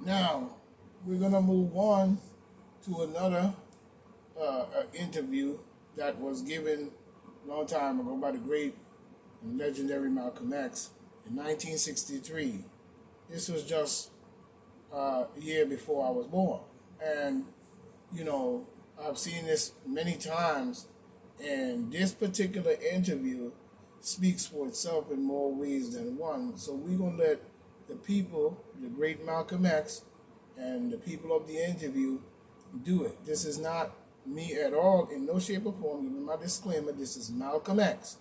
Now, we're going to move on to another interview that was given a long time ago by the great and legendary Malcolm X in 1963. This was just a year before I was born. And, you know, I've seen this many times, and this particular interview speaks for itself in more ways than one. So we're going to let the people, the great Malcolm X, and the people of the interview do it. This is not me at all, in no shape or form. Even my disclaimer, this is Malcolm X.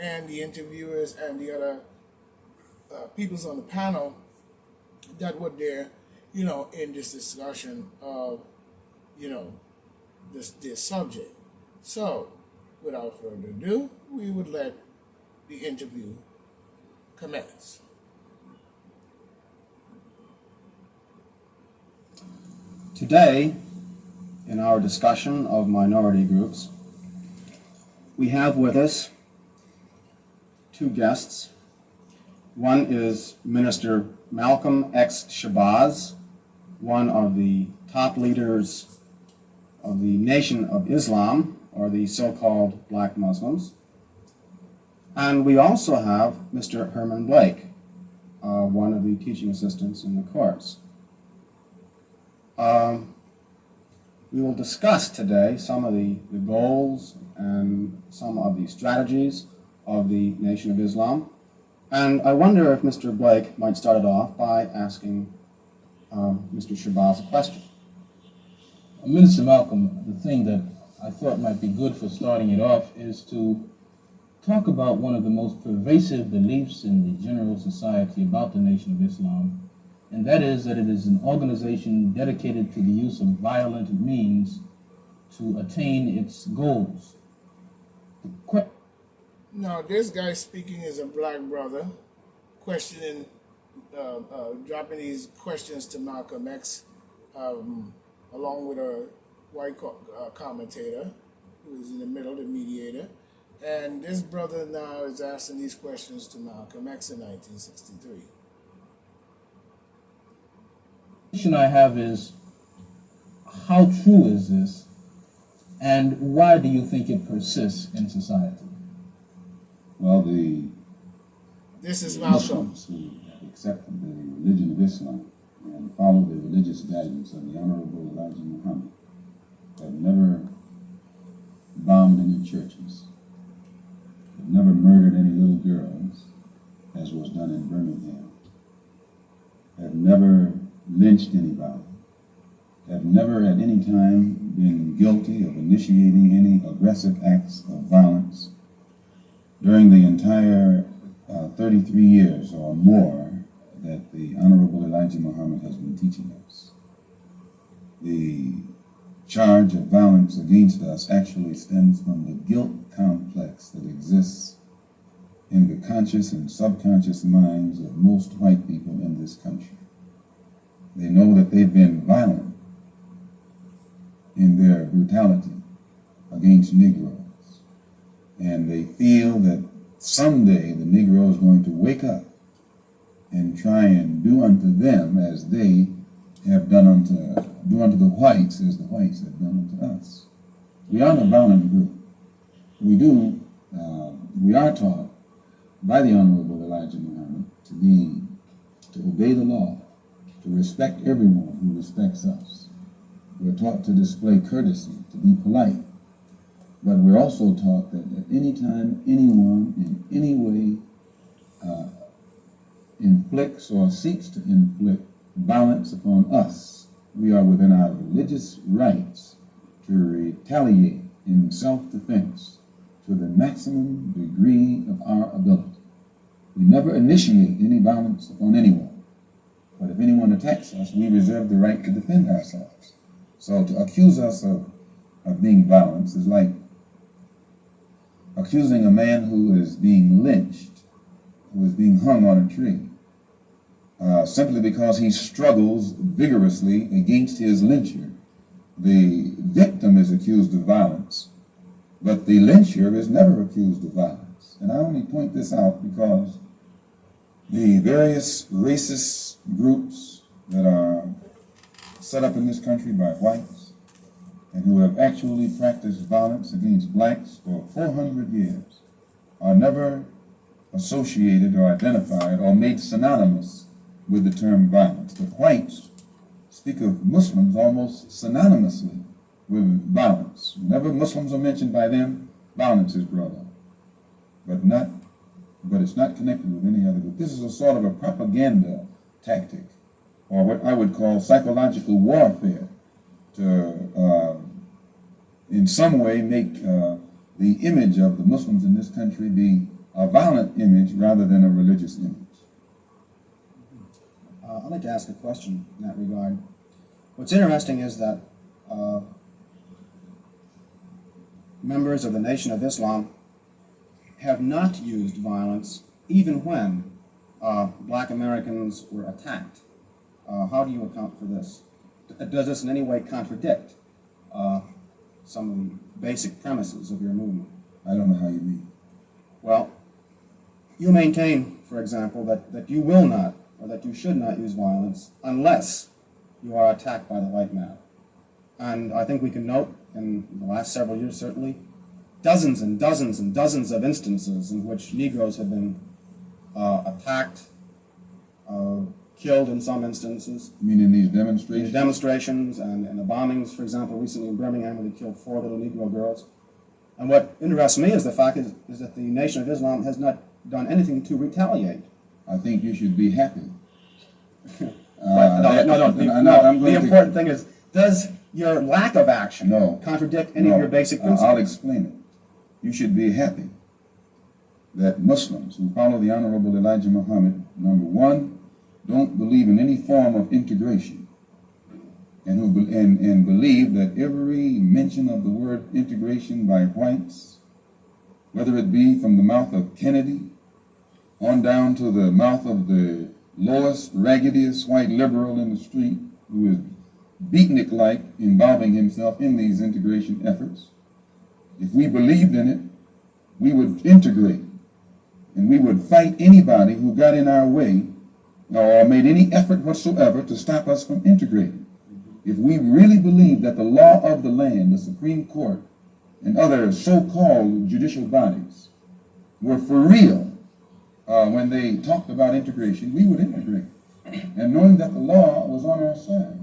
And the interviewers and the other peoples on the panel that were there, in this discussion of, this subject. So, without further ado, we would let the interview commence. Today, in our discussion of minority groups, we have with us two guests. One is Minister Malcolm X. Shabazz, one of the top leaders of the Nation of Islam, or the so-called Black Muslims. And we also have Mr. Herman Blake, one of the teaching assistants in the course. We will discuss today some of the goals and some of the strategies of the Nation of Islam. And I wonder if Mr. Blake might start it off by asking Mr. Shabazz a question. Minister Malcolm, the thing that I thought might be good for starting it off is to talk about one of the most pervasive beliefs in the general society about the Nation of Islam, and that is that it is an organization dedicated to the use of violent means to attain its goals. Now, this guy speaking is a black brother, questioning, dropping these questions to Malcolm X, along with a white commentator who is in the middle, the mediator. And this brother now is asking these questions to Malcolm X in 1963. The question I have is, how true is this, and why do you think it persists in society? Well, this is the Malcolm. Muslims who have accepted the religion of Islam and follow the religious guidance of the Honorable Elijah Muhammad have never bombed any churches, have never murdered any little girls, as was done in Birmingham, have never lynched anybody, have never at any time been guilty of initiating any aggressive acts of violence during the entire 33 years or more that the Honorable Elijah Muhammad has been teaching us. The charge of violence against us actually stems from the guilt complex that exists in the conscious and subconscious minds of most white people in this country. They know that they've been violent in their brutality against Negroes. And they feel that someday the Negro is going to wake up and try and do unto them as they have do unto the whites as the whites have done unto us. We are a violent group. We are taught by the Honorable Elijah Muhammad to obey the law, to respect everyone who respects us. We're taught to display courtesy, to be polite. But we're also taught that at any time anyone in any way inflicts or seeks to inflict violence upon us, we are within our religious rights to retaliate in self-defense to the maximum degree of our ability. We never initiate any violence upon anyone, but if anyone attacks us, we reserve the right to defend ourselves. So to accuse us of being violent is like accusing a man who is being lynched, who is being hung on a tree, simply because he struggles vigorously against his lyncher. The victim is accused of violence, but the lyncher is never accused of violence. And I only point this out because the various racist groups that are set up in this country by whites and who have actually practiced violence against blacks for 400 years are never associated or identified or made synonymous with the term violence. The whites speak of Muslims almost synonymously with violence. Whenever Muslims are mentioned by them, violence is brought up. But it's not connected with any other group. This is a sort of a propaganda tactic, or what I would call psychological warfare, to in some way make the image of the Muslims in this country be a violent image rather than a religious image. I'd like to ask a question in that regard. What's interesting is that members of the Nation of Islam have not used violence even when black Americans were attacked. How do you account for this? Does this in any way contradict some of the basic premises of your movement? I don't know how you mean. Well, you maintain, for example, that you will not, or that you should not use violence unless you are attacked by the white man. And I think we can note, in the last several years certainly, dozens and dozens and dozens of instances in which Negroes have been attacked, killed in some instances. You mean in these In demonstrations? the demonstrations and the bombings, for example, recently in Birmingham, where they killed 4 little Negro girls. And what interests me is the fact is that the Nation of Islam has not done anything to retaliate. I think you should be happy. The important thing is, does your lack of action contradict any of your basic principles? I'll explain it. You should be happy that Muslims who follow the Honorable Elijah Muhammad, number one, don't believe in any form of integration, and and believe that every mention of the word integration by whites, whether it be from the mouth of Kennedy on down to the mouth of the lowest, raggediest white liberal in the street who is beatnik-like involving himself in these integration efforts, if we believed in it, we would integrate, and we would fight anybody who got in our way or made any effort whatsoever to stop us from integrating. If we really believed that the law of the land, the Supreme Court, and other so-called judicial bodies were for real when they talked about integration, we would integrate. And knowing that the law was on our side,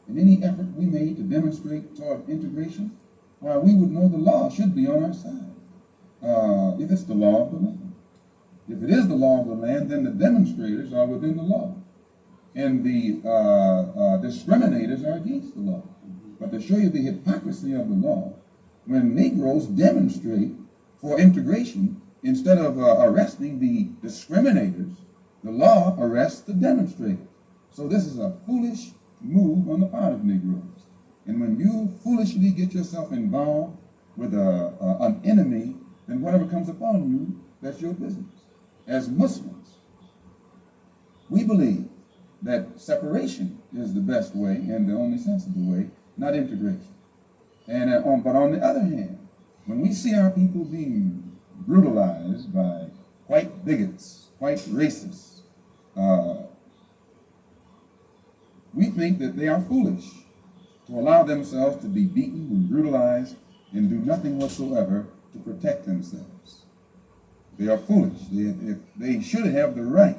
and any effort we made to demonstrate toward integration, why, we would know the law should be on our side, if it's the law of the land. If it is the law of the land, then the demonstrators are within the law, and the discriminators are against the law. But to show you the hypocrisy of the law, when Negroes demonstrate for integration, instead of arresting the discriminators, the law arrests the demonstrators. So this is a foolish move on the part of Negroes. And when you foolishly get yourself involved with an enemy, then whatever comes upon you, that's your business. As Muslims, we believe that separation is the best way and the only sensible way, not integration. And but on the other hand, when we see our people being brutalized by white bigots, white racists, we think that they are foolish to allow themselves to be beaten and brutalized and do nothing whatsoever to protect themselves. They are foolish. They should have the right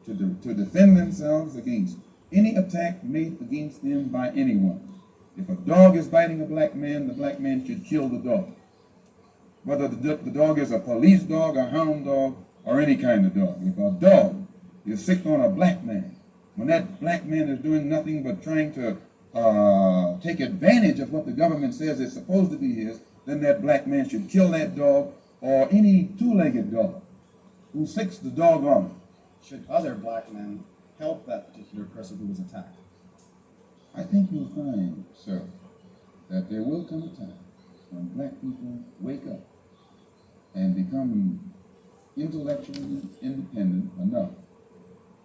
to defend themselves against any attack made against them by anyone. If a dog is biting a black man, the black man should kill the dog. Whether the dog is a police dog, a hound dog, or any kind of dog. If a dog is sick on a black man, when that black man is doing nothing but trying to take advantage of what the government says is supposed to be his, then that black man should kill that dog or any two-legged dog who sicks the dog on it. Should other black men help that particular person who was attacked? I think you'll find, sir, that there will come a time when black people wake up and become intellectually independent enough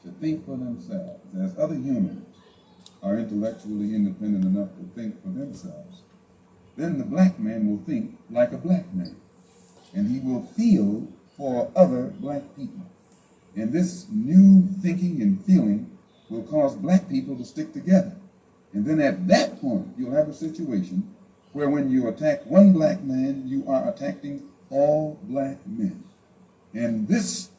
to think for themselves, as other humans are intellectually independent enough to think for themselves. Then the black man will think like a black man, and he will feel for other black people. And this new thinking and feeling will cause black people to stick together. And then at that point, you'll have a situation where when you attack one black man, you are attacking all black men. And this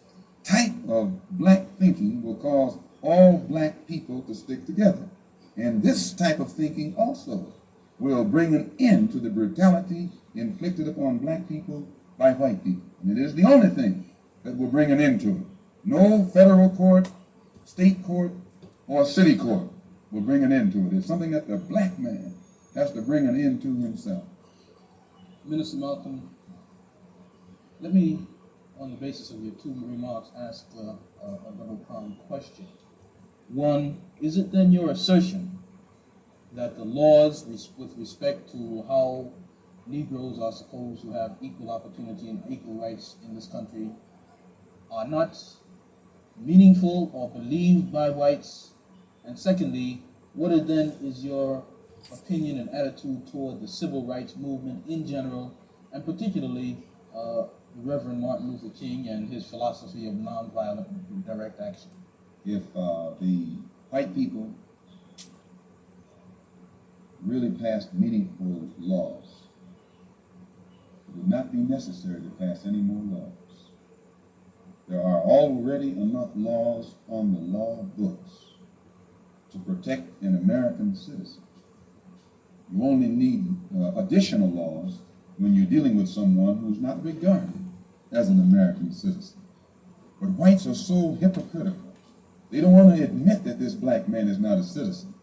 type of black thinking will cause all black people to stick together. And this type of thinking also will bring an end to the brutality inflicted upon black people by white people. And it is the only thing that will bring an end to it. No federal court, state court, or city court will bring an end to it. It's something that the black man has to bring an end to himself. Minister Malcolm, let me, on the basis of your two remarks, ask a double-pronged question. One, is it then your assertion that the laws with respect to how Negroes are supposed to have equal opportunity and equal rights in this country are not meaningful or believed by whites? And secondly, what is your opinion and attitude toward the civil rights movement in general, and particularly the Reverend Martin Luther King and his philosophy of nonviolent direct action? If the white people really passed meaningful laws, it would not be necessary to pass any more laws. There are already enough laws on the law books to protect an American citizen. You only need additional laws when you're dealing with someone who's not regarded as an American citizen. But whites are so hypocritical. They don't want to admit that this black man is not a citizen.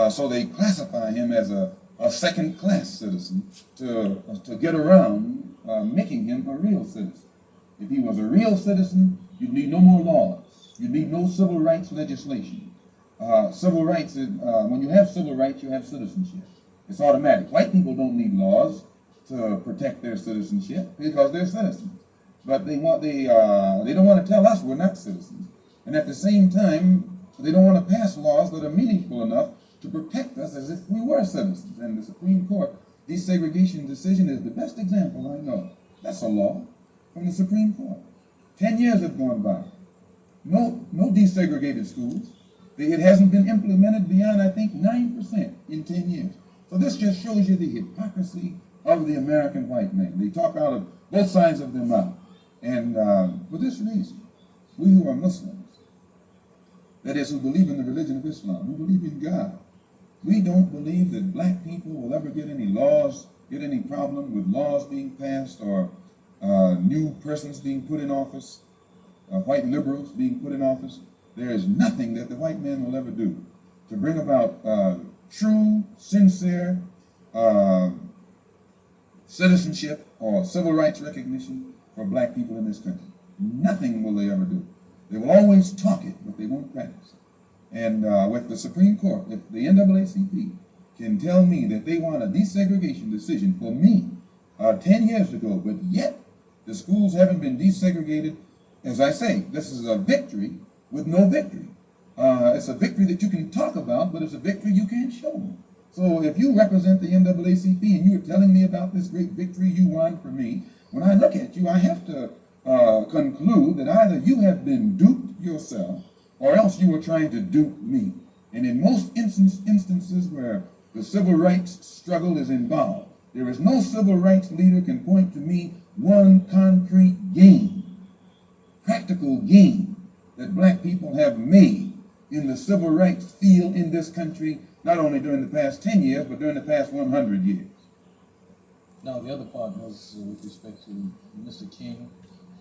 So they classify him as a second-class citizen to get around making him a real citizen. If he was a real citizen, you'd need no more laws. You'd need no civil rights legislation. Civil rights, when you have civil rights, you have citizenship. It's automatic. White people don't need laws to protect their citizenship because they're citizens. But they don't want to tell us we're not citizens. And at the same time, they don't want to pass laws that are meaningful enough to protect us as if we were citizens. And the Supreme Court desegregation decision is the best example I know. That's a law from the Supreme Court. 10 years have gone by. No desegregated schools. It hasn't been implemented beyond, I think, 9% in 10 years. So this just shows you the hypocrisy of the American white man. They talk out of both sides of their mouth. And for this reason, we who are Muslims, that is, who believe in the religion of Islam, who believe in God, we don't believe that black people will ever get any problem with laws being passed or new persons being put in office, white liberals being put in office. There is nothing that the white man will ever do to bring about true, sincere citizenship or civil rights recognition for black people in this country. Nothing will they ever do. They will always talk it, but they won't practice it. And with the Supreme Court, if the NAACP can tell me that they want a desegregation decision for me 10 years ago, but yet the schools haven't been desegregated, as I say, this is a victory with no victory. It's a victory that you can talk about, but it's a victory you can't show. So if you represent the NAACP and you're telling me about this great victory you won for me, when I look at you, I have to conclude that either you have been duped yourself or else you were trying to dupe me. And in most instances where the civil rights struggle is involved, there is no civil rights leader can point to me one concrete gain, practical gain that black people have made in the civil rights field in this country, not only during the past 10 years, but during the past 100 years. Now, the other part was with respect to Mr. King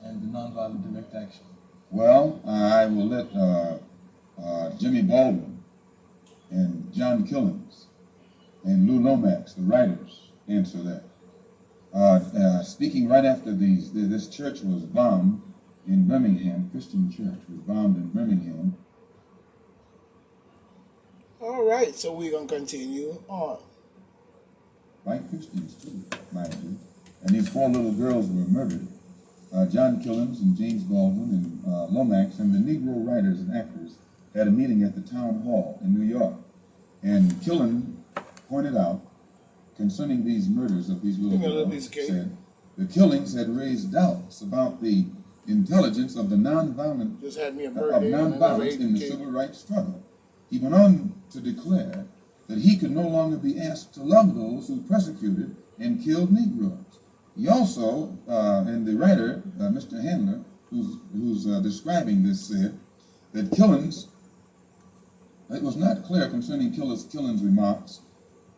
and the nonviolent direct action. Well, I will let Jimmy Baldwin and John Killings and Lou Lomax, the writers, answer that. Speaking right after this church was bombed in Birmingham, Christian church was bombed in Birmingham. All right, so we're going to continue on. White Christians too, mind you. And these 4 little girls were murdered. John Killings and James Baldwin and Lomax and the Negro writers and actors had a meeting at the town hall in New York. And Killings pointed out concerning these murders of these little girls, said the Killings had raised doubts about the intelligence of the nonviolence Just had me a of birthday nonviolence in the civil rights struggle. he went on to declare that he could no longer be asked to love those who persecuted and killed Negroes. He also, and the writer, Mr. Handler, who's describing this, said that Killins, it was not clear concerning Killins' remarks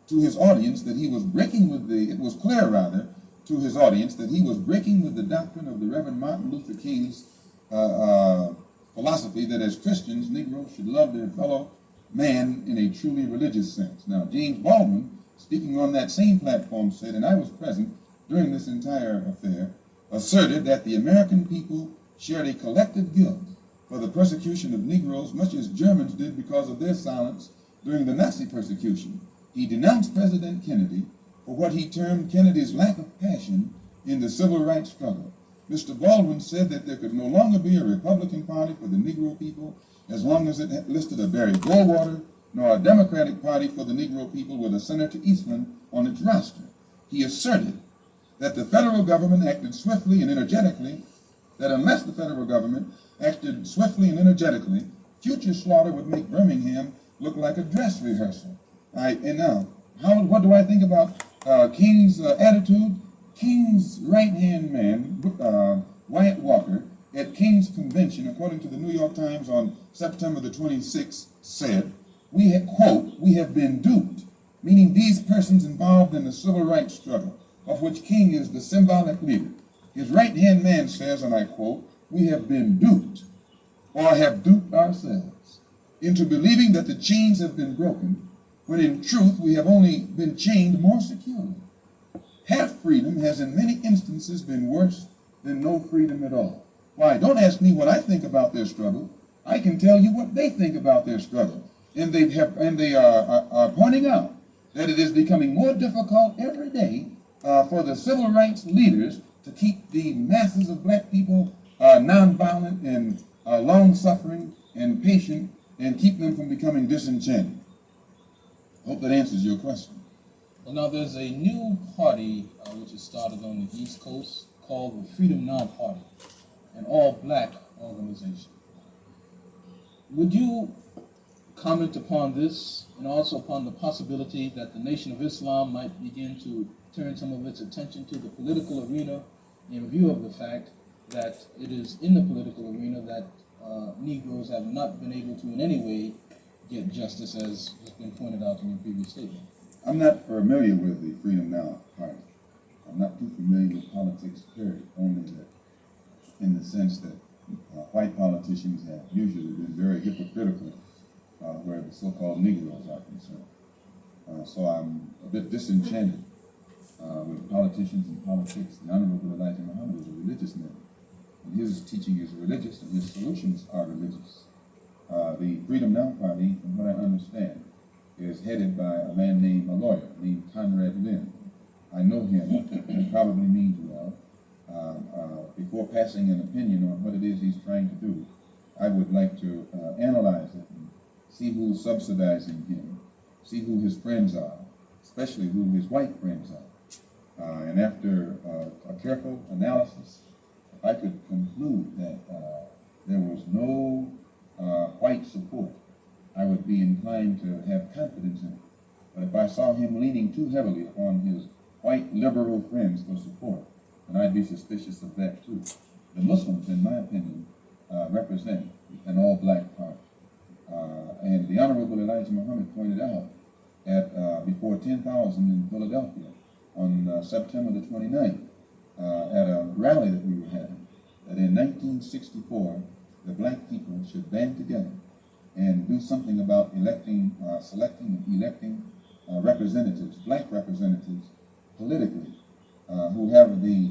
to his audience that he was breaking with it was clear rather to his audience that he was breaking with the doctrine of the Reverend Martin Luther King's philosophy that as Christians, Negroes should love their fellow man in a truly religious sense. Now, James Baldwin, speaking on that same platform, said, and I was present during this entire affair, asserted that the American people shared a collective guilt for the persecution of Negroes, much as Germans did because of their silence during the Nazi persecution. He denounced President Kennedy for what he termed Kennedy's lack of passion in the civil rights struggle. Mr. Baldwin said that there could no longer be a Republican Party for the Negro people as long as it listed a Barry Goldwater, nor a Democratic Party for the Negro people with a Senator Eastman on its roster. He asserted that the federal government acted swiftly and energetically, that unless the federal government acted swiftly and energetically, future slaughter would make Birmingham look like a dress rehearsal. And now, what do I think about King's attitude? King's right-hand man, Wyatt Walker, at King's convention, according to the New York Times on September the 26th, said, we have been duped, meaning these persons involved in the civil rights struggle, of which King is the symbolic leader. His right-hand man says, and I quote, we have been duped, or have duped ourselves, into believing that the chains have been broken, when in truth we have only been chained more securely. Half-freedom has in many instances been worse than no freedom at all. Why, don't ask me what I think about their struggle. I can tell you what they think about their struggle. And they are pointing out that it is becoming more difficult every day for the civil rights leaders to keep the masses of black people nonviolent and long-suffering and patient and keep them from becoming disenchanted. Hope that answers your question. Well, now there's a new party which has started on the East Coast called the Freedom Now Party, an all-black organization. Would you comment upon this and also upon the possibility that the Nation of Islam might begin to turn some of its attention to the political arena in view of the fact that it is in the political arena that Negroes have not been able to in any way get justice, as has been pointed out in your previous statement? I'm not familiar with the Freedom Now Party. I'm not too familiar with politics, period, only that in the sense that white politicians have usually been very hypocritical where the so-called Negroes are concerned. So I'm a bit disenchanted with politicians and politics. The Honorable Elijah Muhammad is a religious man, and his teaching is religious, and his solutions are religious. The Freedom Now Party, from what I understand, is headed by a man named, a lawyer named Conrad Lynn. I know him and probably means well. Before passing an opinion on what it is he's trying to do, I would like to analyze it and see who's subsidizing him, see who his friends are, especially who his white friends are. And after a careful analysis, if I could conclude that there was no white support, I would be inclined to have confidence in it. But if I saw him leaning too heavily upon his white liberal friends for support, then I'd be suspicious of that too. The Muslims, in my opinion, represent an all-black party. And the Honorable Elijah Muhammad pointed out at before 10,000 in Philadelphia on September the 29th at a rally that we were having, that in 1964, the black people should band together and do something about selecting and electing representatives, black representatives, politically, who have the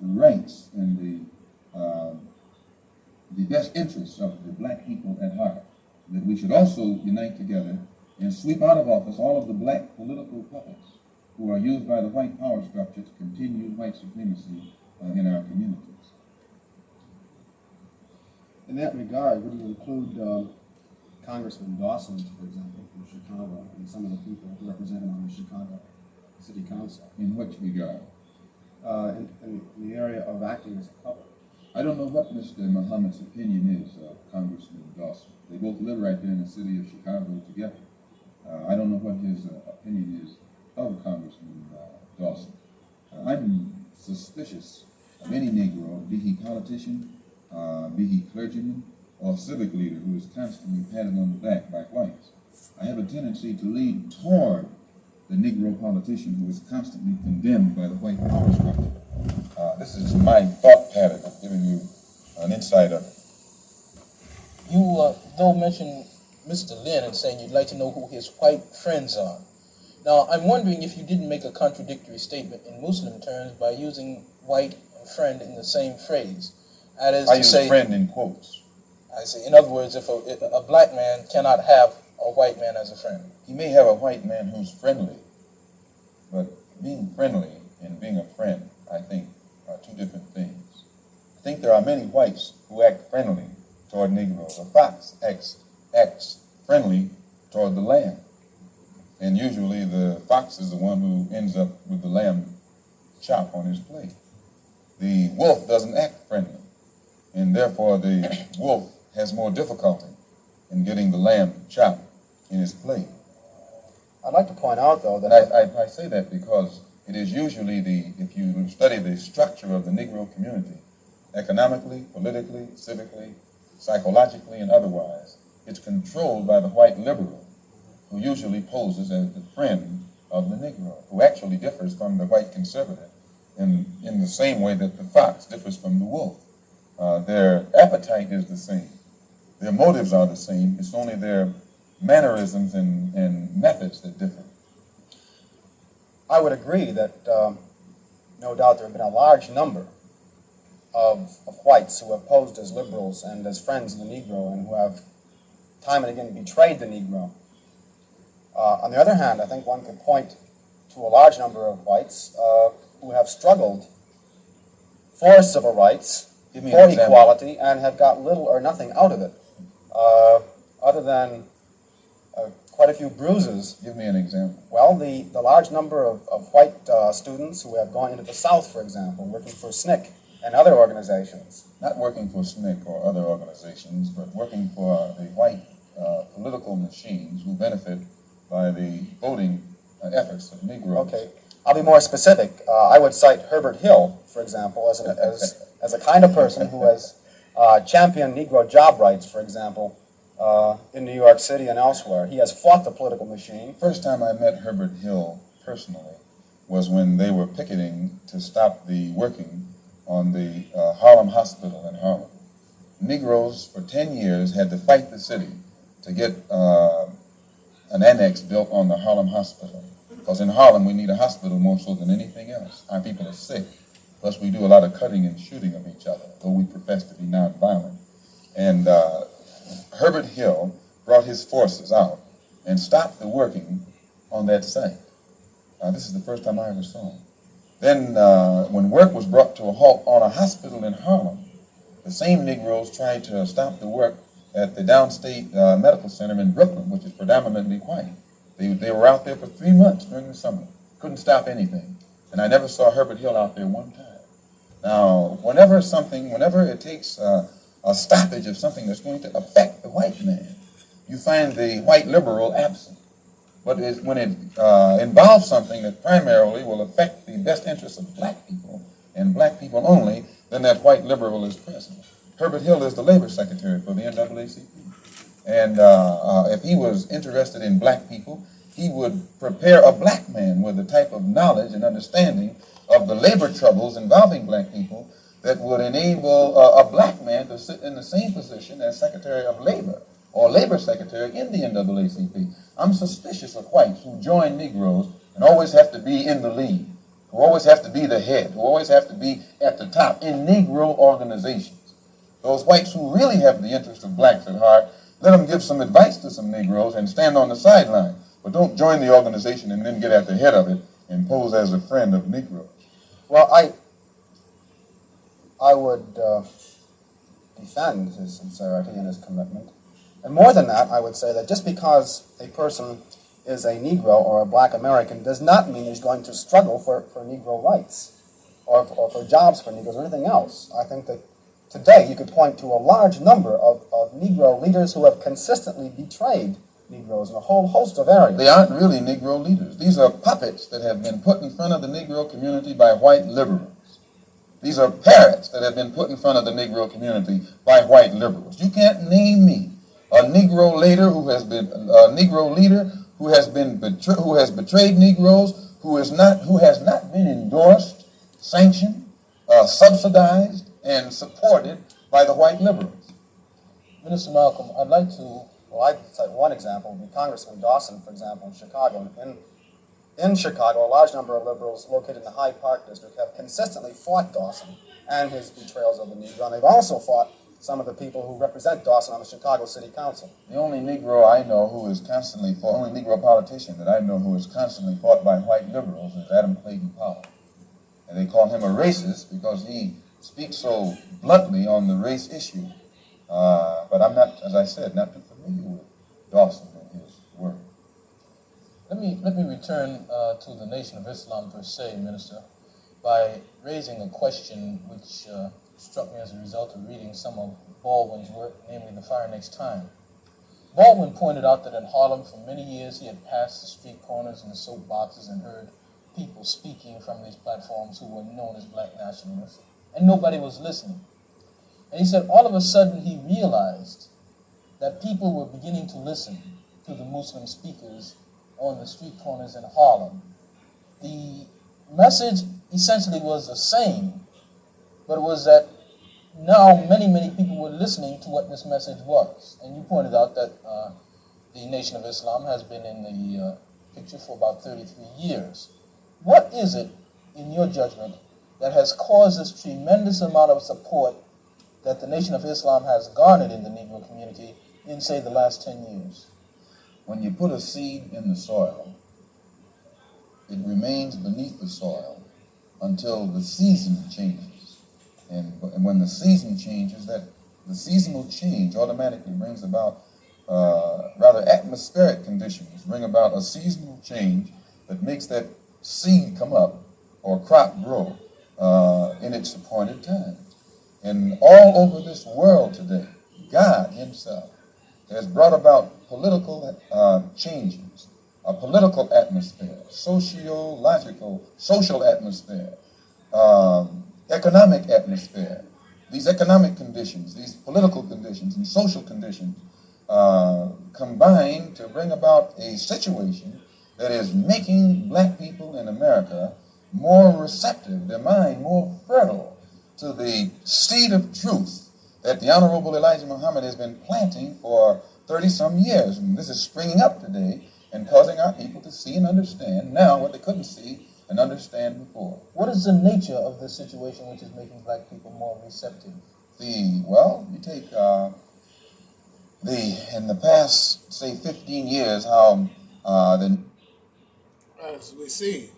rights and the best interests of the black people at heart. That we should also unite together and sweep out of office all of the black political puppets who are used by the white power structure to continue white supremacy in our communities. In that regard, would you include Congressman Dawson, for example, from Chicago, and some of the people who represent him on the Chicago City Council? In which regard? In the area of acting as a puppet. I don't know what Mr. Muhammad's opinion is of Congressman Dawson. They both live right there in the city of Chicago together. I don't know what his opinion is of Congressman Dawson. I'm suspicious of any Negro, be he politician, be he clergyman, or civic leader who is constantly patted on the back by whites. I have a tendency to lean toward the Negro politician who is constantly condemned by the white power structure. This is my thought pattern of giving you an insight of it. You, though, mentioned Mr. Lynn and saying you'd like to know who his white friends are. Now, I'm wondering if you didn't make a contradictory statement in Muslim terms by using white and friend in the same phrase. That is I to use say, friend in quotes. I say, in other words, if a black man cannot have a white man as a friend. He may have a white man who's friendly, but being friendly and being a friend, I think, are two different things. I think there are many whites who act friendly toward Negroes. A fox acts friendly toward the lamb. And usually the fox is the one who ends up with the lamb chop on his plate. The wolf doesn't act friendly, and therefore the wolf has more difficulty in getting the lamb chop in his plate. I'd like to point out, though, that I say that because it is usually if you study the structure of the Negro community, economically, politically, civically, psychologically, and otherwise, it's controlled by the white liberal, who usually poses as the friend of the Negro, who actually differs from the white conservative in the same way that the fox differs from the wolf. Their appetite is the same. Their motives are the same. It's only their mannerisms and methods that differ. I would agree that no doubt there have been a large number of whites who have posed as liberals and as friends of the Negro and who have time and again betrayed the Negro. On the other hand, I think one could point to a large number of whites who have struggled for civil rights, for equality, and have got little or nothing out of it, other than quite a few bruises. Give me an example. Well, the large number of white students who have gone into the South, for example, working for SNCC and other organizations. Not working for SNCC or other organizations, but working for the white political machines who benefit by the voting efforts of Negroes. Okay, I'll be more specific. I would cite Herbert Hill, for example, as a kind of person who has championed Negro job rights, for example, in New York City and elsewhere. He has fought the political machine. First time I met Herbert Hill personally was when they were picketing to stop the working on the Harlem Hospital in Harlem. Negroes for 10 years had to fight the city to get an annex built on the Harlem Hospital. Because in Harlem we need a hospital more so than anything else. Our people are sick. Plus we do a lot of cutting and shooting of each other, though we profess to be nonviolent. And Herbert Hill brought his forces out and stopped the working on that site. This is the first time I ever saw him. Then when work was brought to a halt on a hospital in Harlem, the same Negroes tried to stop the work at the Downstate Medical Center in Brooklyn, which is predominantly white. They were out there for 3 months during the summer. Couldn't stop anything. And I never saw Herbert Hill out there one time. Now, whenever it takes a stoppage of something that's going to affect the white man, you find the white liberal absent. But when it involves something that primarily will affect the best interests of black people, and black people only, then that white liberal is present. Herbert Hill is the labor secretary for the NAACP. And if he was interested in black people, he would prepare a black man with the type of knowledge and understanding of the labor troubles involving black people that would enable a black man to sit in the same position as Secretary of Labor or Labor Secretary in the NAACP. I'm suspicious of whites who join Negroes and always have to be in the lead, who always have to be the head, who always have to be at the top in Negro organizations. Those whites who really have the interest of blacks at heart, let them give some advice to some Negroes and stand on the sideline. But don't join the organization and then get at the head of it and pose as a friend of Negroes. Well, I would defend his sincerity and his commitment. And more than that, I would say that just because a person is a Negro or a black American does not mean he's going to struggle for Negro rights or for jobs for Negroes or anything else. I think that Today, you could point to a large number of Negro leaders who have consistently betrayed Negroes in a whole host of areas. They aren't really Negro leaders. These are puppets that have been put in front of the Negro community by white liberals. These are parrots that have been put in front of the Negro community by white liberals. You can't name me a Negro leader who has been who has betrayed Negroes, who has not been endorsed, sanctioned, subsidized, and supported by the white liberals. Minister Malcolm, I'd like to... Well, I'd cite one example would be Congressman Dawson, for example, in Chicago. In Chicago, a large number of liberals located in the Hyde Park district have consistently fought Dawson and his betrayals of the Negro, and they've also fought some of the people who represent Dawson on the Chicago City Council. The only Negro I know who is constantly fought, only Negro politician that I know who is constantly fought by white liberals is Adam Clayton Powell. And they call him a racist because he speaks so bluntly on the race issue. But I'm not, as I said, not too familiar with Dawson and his work. Let me return to the Nation of Islam per se, Minister, by raising a question which struck me as a result of reading some of Baldwin's work, namely The Fire Next Time. Baldwin pointed out that in Harlem for many years he had passed the street corners and the soapboxes and heard people speaking from these platforms who were known as black nationalists, and nobody was listening. And he said all of a sudden he realized that people were beginning to listen to the Muslim speakers on the street corners in Harlem. The message essentially was the same, but it was that now many people were listening to what this message was. And you pointed out that the Nation of Islam has been in the picture for about 33 years. What is it, in your judgment, that has caused this tremendous amount of support that the Nation of Islam has garnered in the Negro community in, say, the last 10 years? When you put a seed in the soil, it remains beneath the soil until the season changes. And when the season changes, the seasonal change automatically brings about rather atmospheric conditions, bring about a seasonal change that makes that seed come up or crop grow in its appointed time. And all over this world today, God himself has brought about political changes, a political atmosphere, sociological, social atmosphere, economic atmosphere. These economic conditions, these political conditions and social conditions combine to bring about a situation that is making black people in America more receptive, their mind more fertile to the seed of truth that the Honorable Elijah Muhammad has been planting for 30-some years. And this is springing up today and causing our people to see and understand now what they couldn't see and understand before. What is the nature of this situation which is making black people more receptive? You take in the past, say, 15 years, how as we see,